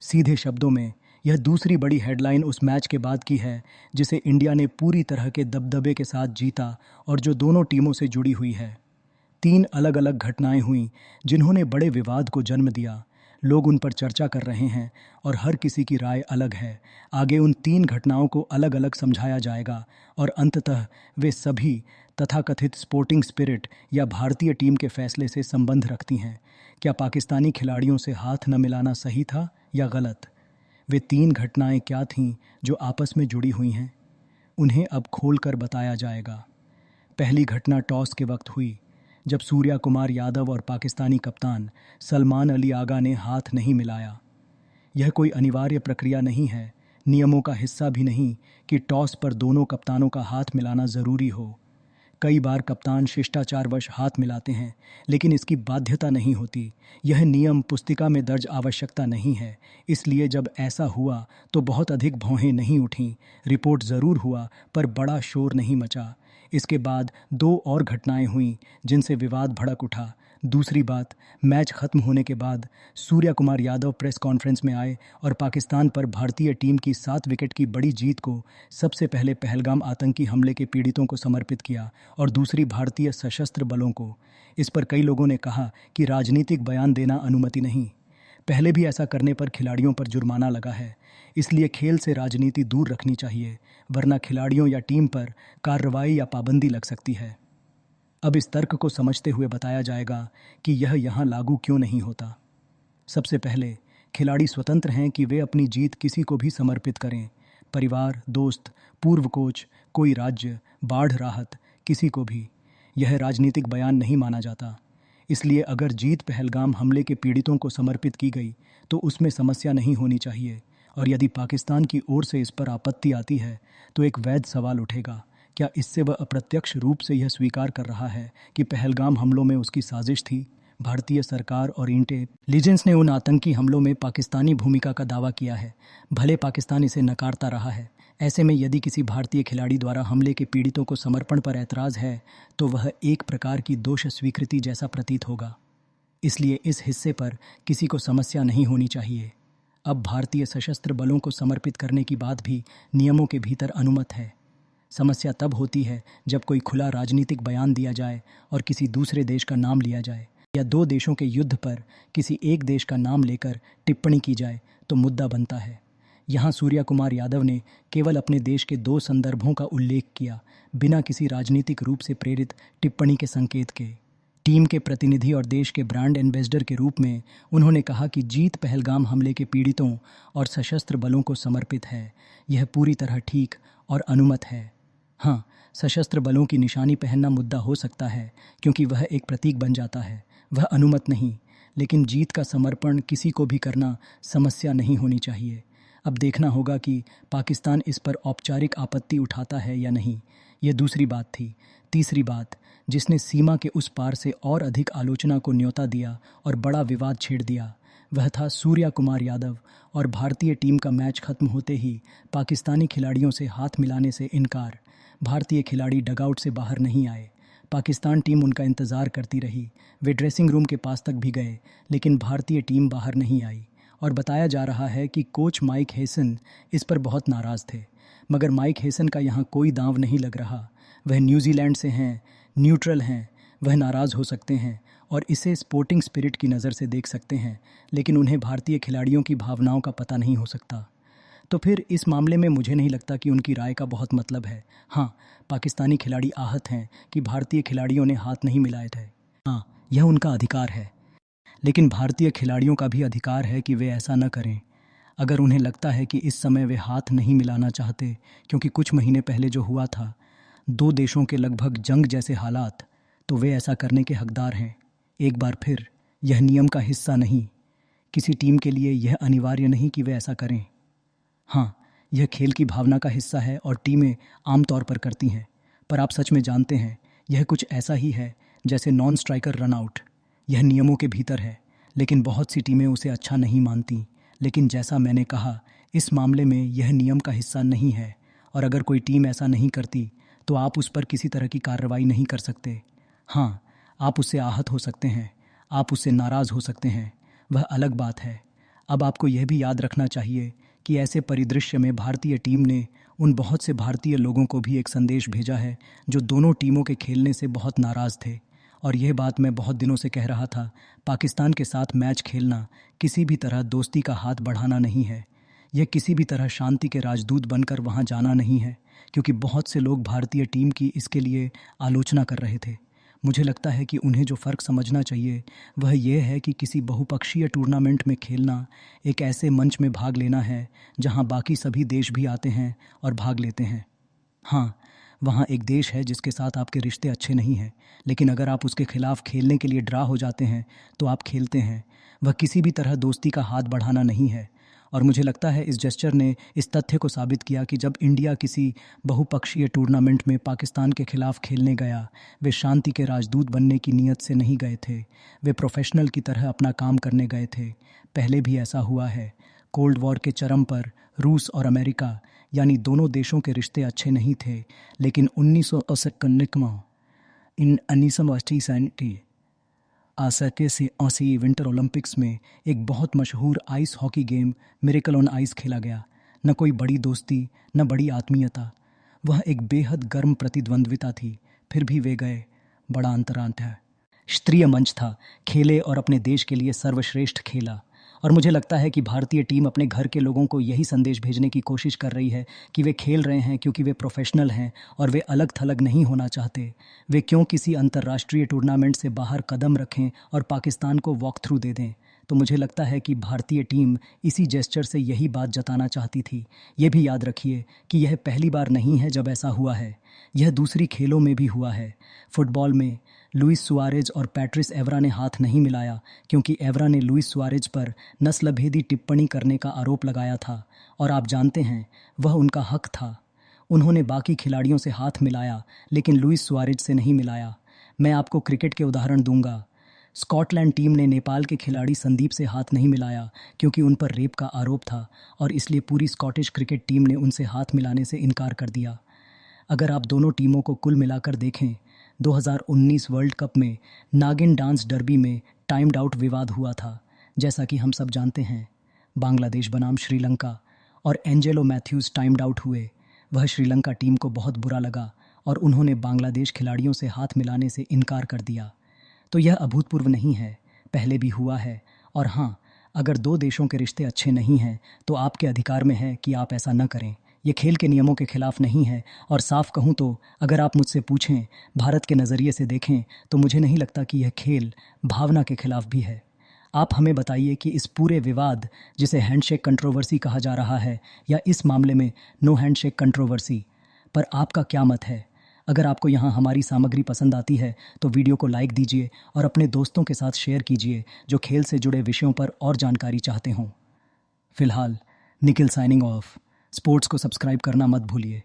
सीधे शब्दों में यह दूसरी बड़ी हेडलाइन उस मैच के बाद की है जिसे इंडिया ने पूरी तरह के दबदबे के साथ जीता और जो दोनों टीमों से जुड़ी हुई है। 3 अलग अलग घटनाएं हुईं जिन्होंने बड़े विवाद को जन्म दिया। लोग उन पर चर्चा कर रहे हैं और हर किसी की राय अलग है। आगे उन 3 घटनाओं को अलग अलग समझाया जाएगा और अंततः वे सभी तथाकथित स्पोर्टिंग स्पिरिट या भारतीय टीम के फैसले से संबंध रखती हैं। क्या पाकिस्तानी खिलाड़ियों से हाथ न मिलाना सही था या गलत? वे 3 घटनाएं क्या थीं जो आपस में जुड़ी हुई हैं? उन्हें अब खोलकर बताया जाएगा। पहली घटना टॉस के वक्त हुई, जब सूर्या कुमार यादव और पाकिस्तानी कप्तान सलमान अली आगा ने हाथ नहीं मिलाया। यह कोई अनिवार्य प्रक्रिया नहीं है, नियमों का हिस्सा भी नहीं कि टॉस पर दोनों कप्तानों का हाथ मिलाना ज़रूरी हो। कई बार कप्तान शिष्टाचारवश हाथ मिलाते हैं, लेकिन इसकी बाध्यता नहीं होती। यह नियम पुस्तिका में दर्ज आवश्यकता नहीं है। इसलिए जब ऐसा हुआ तो बहुत अधिक भौहें नहीं उठीं। रिपोर्ट ज़रूर हुआ पर बड़ा शोर नहीं मचा। इसके बाद 2 और घटनाएं हुईं जिनसे विवाद भड़क उठा। दूसरी बात, मैच खत्म होने के बाद सूर्या कुमार यादव प्रेस कॉन्फ्रेंस में आए और पाकिस्तान पर भारतीय टीम की 7 विकेट की बड़ी जीत को सबसे पहले पहलगाम आतंकी हमले के पीड़ितों को समर्पित किया और दूसरी भारतीय सशस्त्र बलों को। इस पर कई लोगों ने कहा कि राजनीतिक बयान देना अनुमति नहीं। पहले भी ऐसा करने पर खिलाड़ियों पर जुर्माना लगा है, इसलिए खेल से राजनीति दूर रखनी चाहिए, वरना खिलाड़ियों या टीम पर कार्रवाई या पाबंदी लग सकती है। अब इस तर्क को समझते हुए बताया जाएगा कि यह यहाँ लागू क्यों नहीं होता। सबसे पहले, खिलाड़ी स्वतंत्र हैं कि वे अपनी जीत किसी को भी समर्पित करें। परिवार, दोस्त, पूर्व कोच, कोई राज्य, बाढ़ राहत, किसी को भी। यह राजनीतिक बयान नहीं माना जाता। इसलिए अगर जीत पहलगाम हमले के पीड़ितों को समर्पित की गई तो उसमें समस्या नहीं होनी चाहिए। और यदि पाकिस्तान की ओर से इस पर आपत्ति आती है तो एक वैध सवाल उठेगा, क्या इससे वह अप्रत्यक्ष रूप से यह स्वीकार कर रहा है कि पहलगाम हमलों में उसकी साजिश थी? भारतीय सरकार और इंटेलिजेंस ने उन आतंकी हमलों में पाकिस्तानी भूमिका का दावा किया है, भले पाकिस्तान इसे नकारता रहा है। ऐसे में यदि किसी भारतीय खिलाड़ी द्वारा हमले के पीड़ितों को समर्पण पर ऐतराज़ है तो वह एक प्रकार की दोष स्वीकृति जैसा प्रतीत होगा। इसलिए इस हिस्से पर किसी को समस्या नहीं होनी चाहिए। अब भारतीय सशस्त्र बलों को समर्पित करने की बात भी नियमों के भीतर अनुमत है। समस्या तब होती है जब कोई खुला राजनीतिक बयान दिया जाए और किसी दूसरे देश का नाम लिया जाए, या 2 देशों के युद्ध पर किसी एक देश का नाम लेकर टिप्पणी की जाए तो मुद्दा बनता है। यहाँ सूर्या कुमार यादव ने केवल अपने देश के 2 संदर्भों का उल्लेख किया, बिना किसी राजनीतिक रूप से प्रेरित टिप्पणी के संकेत के। टीम के प्रतिनिधि और देश के ब्रांड एम्बेसडर के रूप में उन्होंने कहा कि जीत पहलगाम हमले के पीड़ितों और सशस्त्र बलों को समर्पित है। यह पूरी तरह ठीक और अनुमत है। हाँ, सशस्त्र बलों की निशानी पहनना मुद्दा हो सकता है क्योंकि वह एक प्रतीक बन जाता है, वह अनुमत नहीं। लेकिन जीत का समर्पण किसी को भी करना समस्या नहीं होनी चाहिए। अब देखना होगा कि पाकिस्तान इस पर औपचारिक आपत्ति उठाता है या नहीं, यह दूसरी बात थी। तीसरी बात, जिसने सीमा के उस पार से और अधिक आलोचना को न्योता दिया और बड़ा विवाद छेड़ दिया, वह था सूर्या कुमार यादव और भारतीय टीम का मैच खत्म होते ही पाकिस्तानी खिलाड़ियों से हाथ मिलाने से इनकार। भारतीय खिलाड़ी डगआउट से बाहर नहीं आए। पाकिस्तान टीम उनका इंतज़ार करती रही। वे ड्रेसिंग रूम के पास तक भी गए, लेकिन भारतीय टीम बाहर नहीं आई। और बताया जा रहा है कि कोच माइक हेसन इस पर बहुत नाराज़ थे, मगर माइक हेसन का यहाँ कोई दांव नहीं लग रहा। वह न्यूजीलैंड से हैं, न्यूट्रल हैं, वह नाराज़ हो सकते हैं और इसे स्पोर्टिंग स्पिरिट की नज़र से देख सकते हैं, लेकिन उन्हें भारतीय खिलाड़ियों की भावनाओं का पता नहीं हो सकता। तो फिर इस मामले में मुझे नहीं लगता कि उनकी राय का बहुत मतलब है। हाँ, पाकिस्तानी खिलाड़ी आहत हैं कि भारतीय खिलाड़ियों ने हाथ नहीं मिलाए थे। हाँ, यह उनका अधिकार है, लेकिन भारतीय खिलाड़ियों का भी अधिकार है कि वे ऐसा न करें। अगर उन्हें लगता है कि इस समय वे हाथ नहीं मिलाना चाहते क्योंकि कुछ महीने पहले जो हुआ था, 2 देशों के लगभग जंग जैसे हालात, तो वे ऐसा करने के हकदार हैं। एक बार फिर, यह नियम का हिस्सा नहीं। किसी टीम के लिए यह अनिवार्य नहीं कि वे ऐसा करें। हाँ, यह खेल की भावना का हिस्सा है और टीमें आमतौर पर करती हैं। पर आप सच में जानते हैं, यह कुछ ऐसा ही है जैसे नॉन स्ट्राइकर रन आउट। यह नियमों के भीतर है, लेकिन बहुत सी टीमें उसे अच्छा नहीं मानती। लेकिन जैसा मैंने कहा, इस मामले में यह नियम का हिस्सा नहीं है और अगर कोई टीम ऐसा नहीं करती तो आप उस पर किसी तरह की कार्रवाई नहीं कर सकते। हाँ, आप उससे आहत हो सकते हैं, आप उससे नाराज़ हो सकते हैं, वह अलग बात है। अब आपको यह भी याद रखना चाहिए कि ऐसे परिदृश्य में भारतीय टीम ने उन बहुत से भारतीय लोगों को भी एक संदेश भेजा है जो दोनों टीमों के खेलने से बहुत नाराज़ थे। और यह बात मैं बहुत दिनों से कह रहा था, पाकिस्तान के साथ मैच खेलना किसी भी तरह दोस्ती का हाथ बढ़ाना नहीं है। यह किसी भी तरह शांति के राजदूत बनकर वहां जाना नहीं है, क्योंकि बहुत से लोग भारतीय टीम की इसके लिए आलोचना कर रहे थे। मुझे लगता है कि उन्हें जो फ़र्क समझना चाहिए वह यह है कि किसी बहुपक्षीय टूर्नामेंट में खेलना एक ऐसे मंच में भाग लेना है जहां बाकी सभी देश भी आते हैं और भाग लेते हैं। हाँ, वहाँ एक देश है जिसके साथ आपके रिश्ते अच्छे नहीं हैं, लेकिन अगर आप उसके खिलाफ खेलने के लिए ड्रा हो जाते हैं तो आप खेलते हैं। वह किसी भी तरह दोस्ती का हाथ बढ़ाना नहीं है। और मुझे लगता है इस जेस्चर ने इस तथ्य को साबित किया कि जब इंडिया किसी बहुपक्षीय टूर्नामेंट में पाकिस्तान के खिलाफ खेलने गया, वे शांति के राजदूत बनने की नीयत से नहीं गए थे। वे प्रोफेशनल की तरह अपना काम करने गए थे। पहले भी ऐसा हुआ है। कोल्ड वॉर के चरम पर रूस और अमेरिका यानी दोनों देशों के रिश्ते अच्छे नहीं थे, लेकिन 1980 से विंटर ओलंपिक्स में एक बहुत मशहूर ice hockey game miracle on ice खेला गया। न कोई बड़ी दोस्ती, न बड़ी आत्मीयता, वह एक बेहद गर्म प्रतिद्वंद्विता थी। फिर भी वे गए। बड़ा अंतरांत है। क्षत्रिय मंच था, खेले और अपने देश के लिए सर्वश्रेष्ठ खेला। और मुझे लगता है कि भारतीय टीम अपने घर के लोगों को यही संदेश भेजने की कोशिश कर रही है कि वे खेल रहे हैं क्योंकि वे प्रोफेशनल हैं और वे अलग थलग नहीं होना चाहते। वे क्यों किसी अंतर्राष्ट्रीय टूर्नामेंट से बाहर कदम रखें और पाकिस्तान को वॉक थ्रू दे दें। तो मुझे लगता है कि भारतीय टीम इसी जेस्चर से यही बात जताना चाहती थी। ये भी याद रखिए कि यह पहली बार नहीं है जब ऐसा हुआ है। यह दूसरी खेलों में भी हुआ है। फुटबॉल में लुइस सुआरेज और पैट्रिस एवरा ने हाथ नहीं मिलाया क्योंकि एवरा ने लुइस सुआरेज पर नस्लभेदी टिप्पणी करने का आरोप लगाया था, और आप जानते हैं वह उनका हक था। उन्होंने बाकी खिलाड़ियों से हाथ मिलाया लेकिन लुइस सुआरेज से नहीं मिलाया। मैं आपको क्रिकेट के उदाहरण दूंगा। स्कॉटलैंड टीम ने नेपाल के खिलाड़ी संदीप से हाथ नहीं मिलाया क्योंकि उन पर रेप का आरोप था, और इसलिए पूरी स्कॉटिश क्रिकेट टीम ने उनसे हाथ मिलाने से इनकार कर दिया। अगर आप दोनों टीमों को कुल मिलाकर देखें, 2019 वर्ल्ड कप में नागिन डांस डर्बी में टाइम्ड आउट विवाद हुआ था, जैसा कि हम सब जानते हैं। बांग्लादेश बनाम श्रीलंका और एंजेलो मैथ्यूज टाइम्ड आउट हुए। वह श्रीलंका टीम को बहुत बुरा लगा और उन्होंने बांग्लादेश खिलाड़ियों से हाथ मिलाने से इनकार कर दिया। तो यह अभूतपूर्व नहीं है, पहले भी हुआ है। और हाँ, अगर दो देशों के रिश्ते अच्छे नहीं हैं तो आपके अधिकार में है कि आप ऐसा न करें। ये खेल के नियमों के खिलाफ नहीं है। और साफ कहूँ तो अगर आप मुझसे पूछें, भारत के नज़रिए से देखें, तो मुझे नहीं लगता कि यह खेल भावना के खिलाफ भी है। आप हमें बताइए कि इस पूरे विवाद, जिसे हैंडशेक कंट्रोवर्सी कहा जा रहा है, या इस मामले में नो हैंडशेक कंट्रोवर्सी पर आपका क्या मत है। अगर आपको यहाँ हमारी सामग्री पसंद आती है तो वीडियो को लाइक दीजिए और अपने दोस्तों के साथ शेयर कीजिए जो खेल से जुड़े विषयों पर और जानकारी चाहते हों। फिलहाल निखिल साइनिंग ऑफ। स्पोर्ट्स को सब्सक्राइब करना मत भूलिए।